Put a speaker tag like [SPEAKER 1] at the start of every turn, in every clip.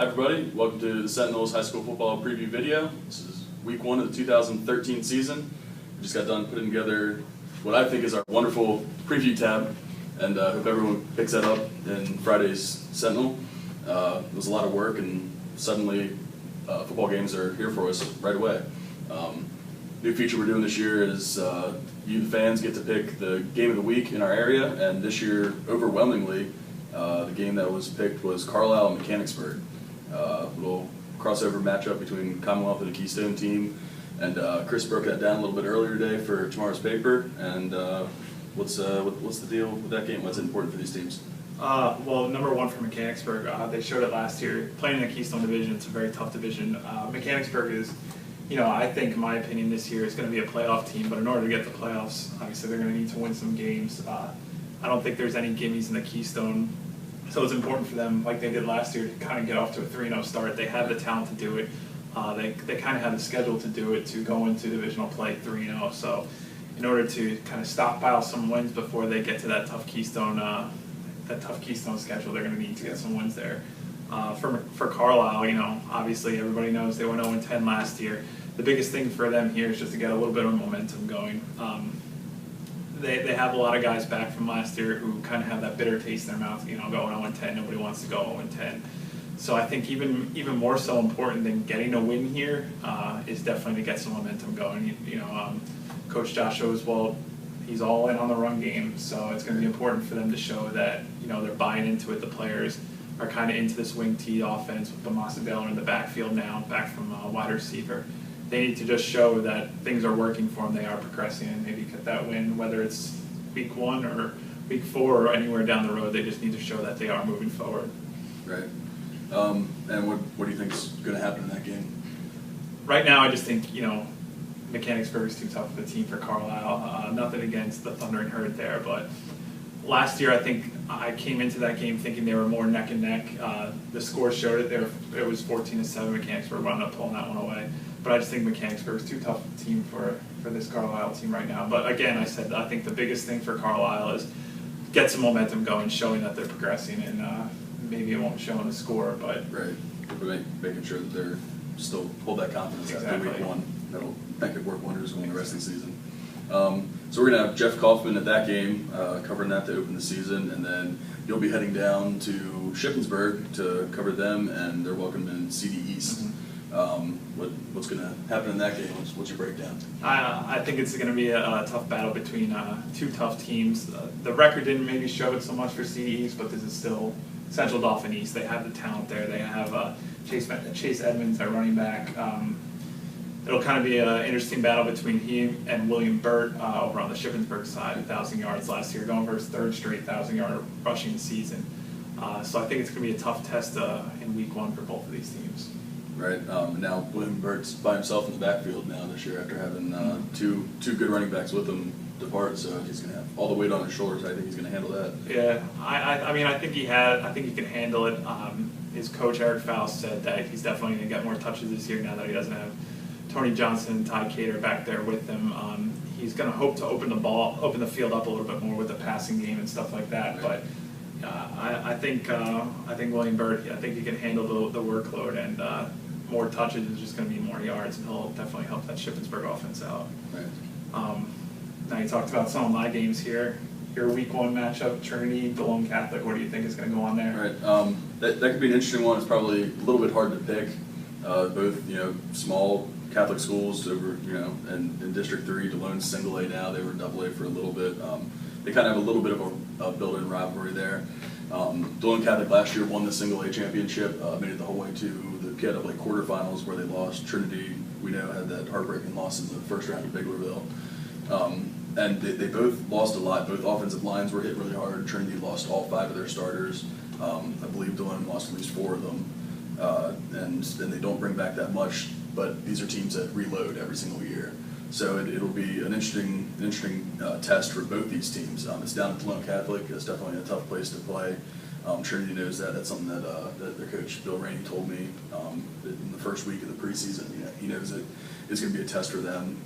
[SPEAKER 1] Hi everybody, welcome to the Sentinel's high school football preview video. This is week 1 of the 2013 season. We just got done putting together what I think is our wonderful preview tab, and hope everyone picks that up in Friday's Sentinel. It was a lot of work, and suddenly football games are here for us right away. New feature we're doing this year is you, the fans, get to pick the game of the week in our area, and this year, overwhelmingly, the game that was picked was Carlisle and Mechanicsburg. Little crossover matchup between Commonwealth and the Keystone team, and Chris broke that down a little bit earlier today for tomorrow's paper. And what's the deal with that game? What's important for these teams?
[SPEAKER 2] Well, number one for Mechanicsburg, they showed it last year. Playing in the Keystone Division, it's a very tough division. Mechanicsburg is, I think, in my opinion, this year is going to be a playoff team. But in order to get the playoffs, obviously they're going to need to win some games. I don't think there's any gimmies in the Keystone. So it's important for them, like they did last year, to kind of get off to a 3-0 start. They have the talent to do it. They kind of have the schedule to do it, to go into divisional play 3-0. So in order to kind of stockpile some wins before they get to that tough Keystone schedule, they're going to need to get some wins there. For Carlisle, obviously everybody knows they went 0-10 last year. The biggest thing for them here is just to get a little bit of momentum going. They have a lot of guys back from last year who kind of have that bitter taste in their mouth, going 0-10. Nobody wants to go 0-10. So I think even more so important than getting a win here is definitely to get some momentum going. Coach Josh Oswald, he's all in on the run game, so it's going to be important for them to show that they're buying into it. The players are kind of into this wing T offense with Bamasa Baylor in the backfield now, back from wide receiver. They need to just show that things are working for them, they are progressing, and maybe get that win, whether it's week 1 or week 4 or anywhere down the road. They just need to show that they are moving forward.
[SPEAKER 1] Right. And what do you think is going to happen in that game?
[SPEAKER 2] Right now, I just think, Mechanicsburg is too tough of a team for Carlisle. Nothing against the Thundering Herd there, but last year I think I came into that game thinking they were more neck and neck. The score showed it. It was 14-7. Mechanicsburg wound up pulling that one away. But I just think Mechanicsburg is too tough a team for this Carlisle team right now. But again, I think the biggest thing for Carlisle is get some momentum going, showing that they're progressing, and maybe it won't show in the score, but
[SPEAKER 1] right, making sure that they're still hold that confidence after week 1. That'll make it work wonders going the rest of the season. So we're gonna have Jeff Kaufman at that game, covering that to open the season, and then you'll be heading down to Shippensburg to cover them and their welcome in CD East. What's going to happen in that game? What's your breakdown?
[SPEAKER 2] I think it's going to be a tough battle between two tough teams. The record didn't maybe show it so much for CD East, but this is still Central Dauphin East. They have the talent there. They have Chase Edmonds at running back. It'll kind of be an interesting battle between him and William Burt over on the Shippensburg side, 1,000 yards last year, going for his 3rd straight 1,000-yard rushing season. So I think it's going to be a tough test in week 1 for both of these teams.
[SPEAKER 1] Right. Now William Burt's by himself in the backfield now this year after having two good running backs with him depart, so he's going to have all the weight on his shoulders. I think he's going to handle that.
[SPEAKER 2] Yeah, I think he can handle it. His coach Eric Faust said that he's definitely going to get more touches this year now that he doesn't have Tony Johnson and Ty Cater back there with him. He's going to hope to open the field up a little bit more with the passing game and stuff like that.
[SPEAKER 1] Right.
[SPEAKER 2] But I think William Burt, I think he can handle the workload, and more touches is just going to be more yards, and he'll definitely help that Shippensburg offense out.
[SPEAKER 1] Right.
[SPEAKER 2] Now you talked about some of my games here. Your week 1 matchup, Trinity, DeLone Catholic. What do you think is going to go on there?
[SPEAKER 1] Right. That could be an interesting one. It's probably a little bit hard to pick. Both small Catholic schools over and in District 3. DeLone's single A now. They were double A for a little bit. They kind of have a little bit of a built-in rivalry there. DeLone Catholic last year won the single A championship, made it the whole way to the PIAA quarterfinals where they lost. Trinity, we know, had that heartbreaking loss in the first round of Biglerville. And they both lost a lot. Both offensive lines were hit really hard. Trinity lost all 5 of their starters. I believe DeLone lost at least 4 of them. And they don't bring back that much, but these are teams that reload every single year. So it'll be an interesting test for both these teams. It's down at DeLone Catholic. It's definitely a tough place to play. Trinity knows that. That's something that their coach Bill Rainey told me in the first week of the preseason. He knows that it's going to be a test for them.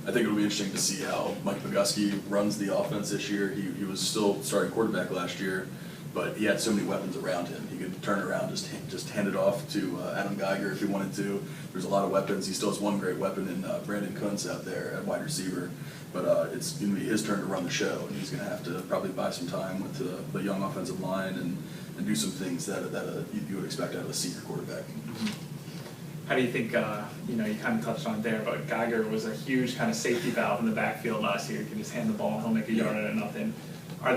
[SPEAKER 1] I think it'll be interesting to see how Mike Bogusky runs the offense this year. He was still starting quarterback last year, but he had so many weapons around him. He could turn around, just hand it off to Adam Geiger if he wanted to. There's a lot of weapons. He still has one great weapon in Brandon Kuntz out there at wide receiver. But it's going to be his turn to run the show, and he's going to have to probably buy some time with the young offensive line and do some things that you would expect out of a senior quarterback.
[SPEAKER 2] How do you think, you kind of touched on it there, but Geiger was a huge kind of safety valve in the backfield last year. You can just hand the ball and he'll make a yard out of nothing. How are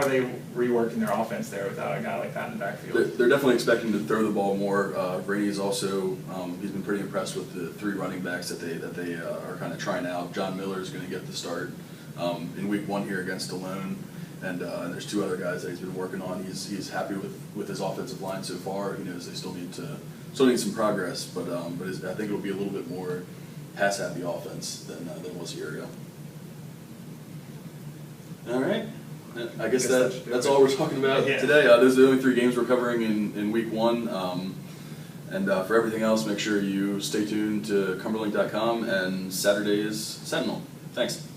[SPEAKER 2] they reworking their offense there without a guy like that in the backfield?
[SPEAKER 1] They're definitely expecting to throw the ball more. Brady is also, he's been pretty impressed with the 3 running backs that they are kind of trying out. John Miller is going to get the start in week 1 here against Stallone. And there's 2 other guys that he's been working on. He's happy with his offensive line so far. He knows they still need some progress, but I think it'll be a little bit more pass-happy offense than it was a year ago. All right. I guess that's all we're talking about today. Those are the only 3 games we're covering in week 1. And for everything else, make sure you stay tuned to Cumberlink.com and Saturday's Sentinel. Thanks.